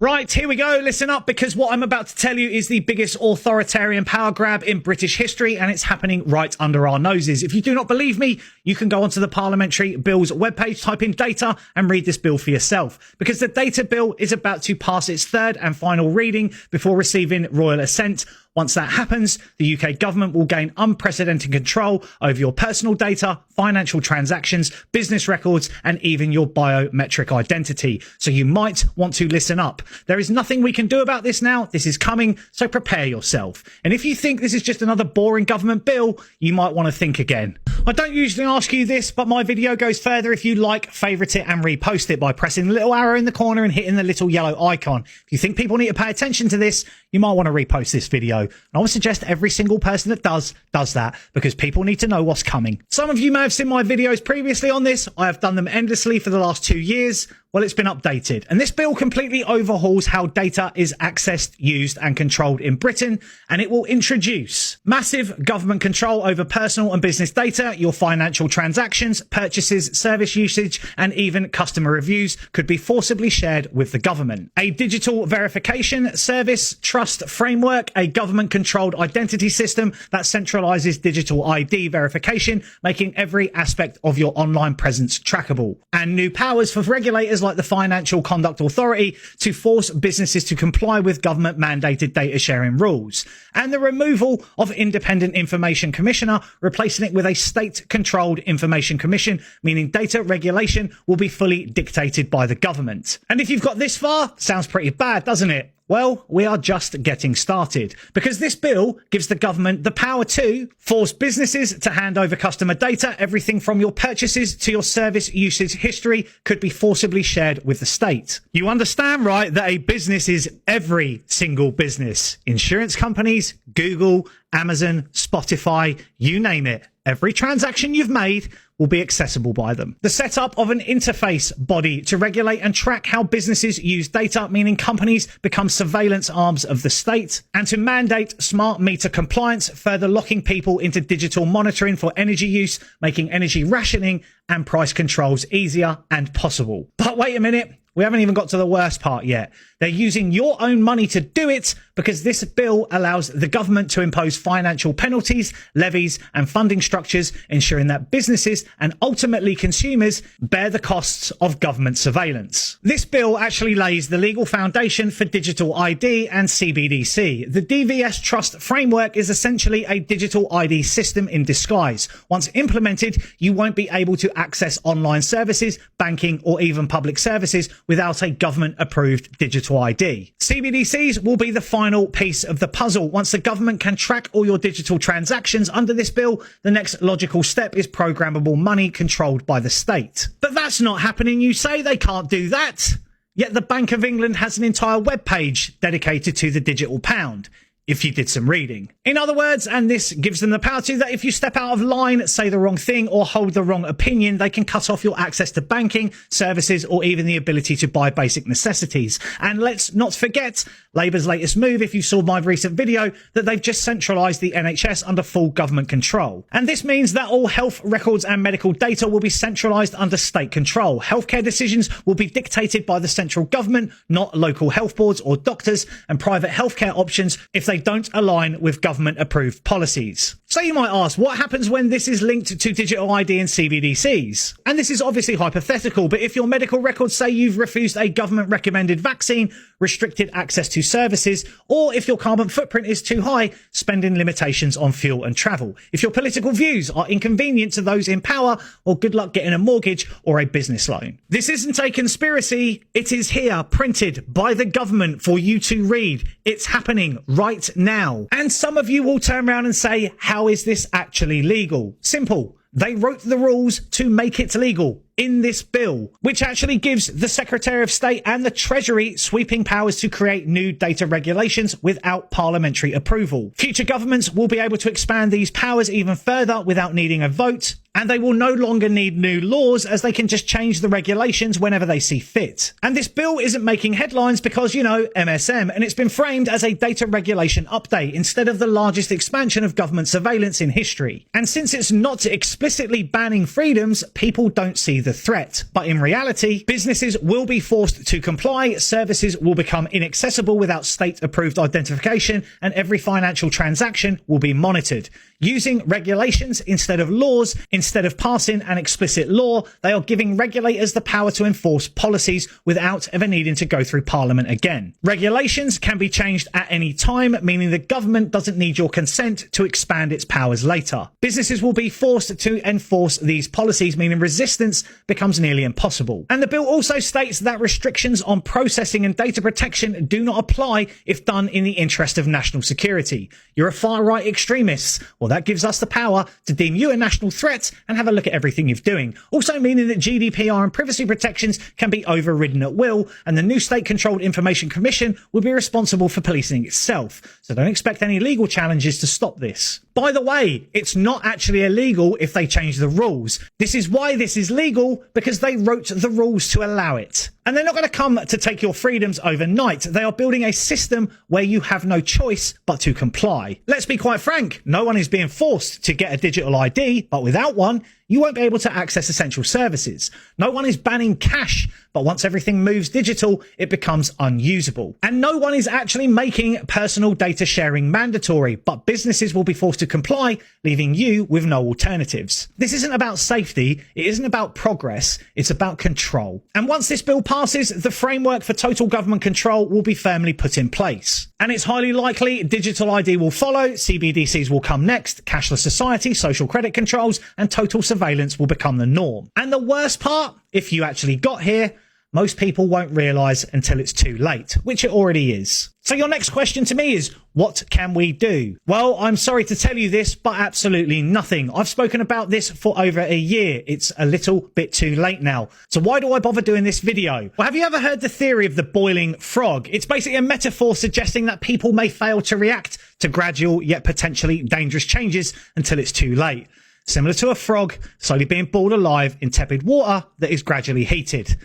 Right, here we go. Listen up, because what I'm about to tell you is the biggest authoritarian power grab in British history, and it's happening right under our noses. If you do not believe me, you can go onto the Parliamentary Bills webpage, type in data, and read this bill for yourself. Because the data bill is about to pass its third and final reading before receiving royal assent. Once that happens, the UK government will gain unprecedented control over your personal data, financial transactions, business records, and even your biometric identity. So you might want to listen up. There is nothing we can do about this now. This is coming, so prepare yourself. And if you think this is just another boring government bill, you might want to think again. I don't usually ask you this, but my video goes further if you like, favourite it, and repost it by pressing the little arrow in the corner and hitting the little yellow icon. If you think people need to pay attention to this, you might want to repost this video. And I would suggest every single person that does that, because people need to know what's coming. Some of you may have seen my videos previously on this. I have done them endlessly for the last 2 years. Well, it's been updated, and this bill completely overhauls how data is accessed, used, and controlled in Britain, and it will introduce massive government control over personal and business data. Your financial transactions, purchases, service usage, and even customer reviews could be forcibly shared with the government. A digital verification service, trust framework, a government-controlled identity system that centralises digital ID verification, making every aspect of your online presence trackable, and new powers for regulators like the Financial Conduct Authority to force businesses to comply with government mandated data sharing rules, and the removal of Independent Information Commissioner, replacing it with a state controlled Information Commission, meaning data regulation will be fully dictated by the government. And if you've got this far, sounds pretty bad, doesn't it? Well, we are just getting started, because this bill gives the government the power to force businesses to hand over customer data. Everything from your purchases to your service usage history could be forcibly shared with the state. You understand, right, that a business is every single business. Insurance companies, Google, Amazon, Spotify, you name it. Every transaction you've made will be accessible by them. The setup of an interface body to regulate and track how businesses use data, meaning companies become surveillance arms of the state, and to mandate smart meter compliance, further locking people into digital monitoring for energy use, making energy rationing and price controls easier and possible. But wait a minute. We haven't even got to the worst part yet. They're using your own money to do it, because this bill allows the government to impose financial penalties, levies, and funding structures, ensuring that businesses and ultimately consumers bear the costs of government surveillance. This bill actually lays the legal foundation for digital ID and CBDC. The DVS Trust framework is essentially a digital ID system in disguise. Once implemented, you won't be able to access online services, banking, or even public services without a government-approved digital ID. CBDCs will be the final piece of the puzzle. Once the government can track all your digital transactions under this bill, the next logical step is programmable money controlled by the state. But that's not happening, you say. They can't do that. Yet the Bank of England has an entire webpage dedicated to the digital pound, if you did some reading. In other words, and this gives them the power to, that if you step out of line, say the wrong thing, or hold the wrong opinion, they can cut off your access to banking, services, or even the ability to buy basic necessities. And let's not forget Labour's latest move, if you saw my recent video, that they've just centralised the NHS under full government control. And this means that all health records and medical data will be centralised under state control. Healthcare decisions will be dictated by the central government, not local health boards or doctors, and private healthcare options if they don't align with government approved policies. So you might ask, what happens when this is linked to digital ID and CBDCs? And this is obviously hypothetical, but if your medical records say you've refused a government recommended vaccine, restricted access to services, or if your carbon footprint is too high, spending limitations on fuel and travel, if your political views are inconvenient to those in power, or good luck getting a mortgage or a business loan. This isn't a conspiracy. It is here, printed by the government for you to read. It's happening right now. And some of you will turn around and say, how is this actually legal? Simple. They wrote the rules to make it legal in this bill, which actually gives the Secretary of State and the Treasury sweeping powers to create new data regulations without parliamentary approval. Future governments will be able to expand these powers even further without needing a vote, and they will no longer need new laws, as they can just change the regulations whenever they see fit. And this bill isn't making headlines because, you know, MSM, and it's been framed as a data regulation update instead of the largest expansion of government surveillance in history. And since it's not explicitly banning freedoms, people don't see the threat. But in reality, businesses will be forced to comply, services will become inaccessible without state-approved identification, and every financial transaction will be monitored. Using regulations instead of laws, instead of passing an explicit law, they are giving regulators the power to enforce policies without ever needing to go through Parliament again. Regulations can be changed at any time, meaning the government doesn't need your consent to expand its powers later. Businesses will be forced to enforce these policies, meaning resistance becomes nearly impossible. And the bill also states that restrictions on processing and data protection do not apply if done in the interest of national security. You're a far-right extremist. Well, that gives us the power to deem you a national threat and have a look at everything you're doing. Also meaning that GDPR and privacy protections can be overridden at will, and the new state-controlled Information Commission will be responsible for policing itself. So don't expect any legal challenges to stop this. By the way, it's not actually illegal if they change the rules. This is why this is legal, because they wrote the rules to allow it. And they're not going to come to take your freedoms overnight. They are building a system where you have no choice but to comply. Let's be quite frank, no one is being forced to get a digital ID, but without one, you won't be able to access essential services. No one is banning cash, but once everything moves digital, it becomes unusable. And no one is actually making personal data sharing mandatory, but businesses will be forced to comply, leaving you with no alternatives. This isn't about safety, it isn't about progress, it's about control. And once this bill passes, the framework for total government control will be firmly put in place. And it's highly likely digital ID will follow, CBDCs will come next, cashless society, social credit controls, and total surveillance will become the norm. And the worst part, if you actually got here, most people won't realise until it's too late, which it already is. So your next question to me is, what can we do? Well, I'm sorry to tell you this, but absolutely nothing. I've spoken about this for over a year. It's a little bit too late now. So why do I bother doing this video? Well, have you ever heard the theory of the boiling frog? It's basically a metaphor suggesting that people may fail to react to gradual yet potentially dangerous changes until it's too late. Similar to a frog slowly being boiled alive in tepid water that is gradually heated.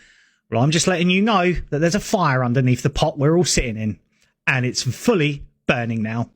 Well, I'm just letting you know that there's a fire underneath the pot we're all sitting in, and it's fully burning now.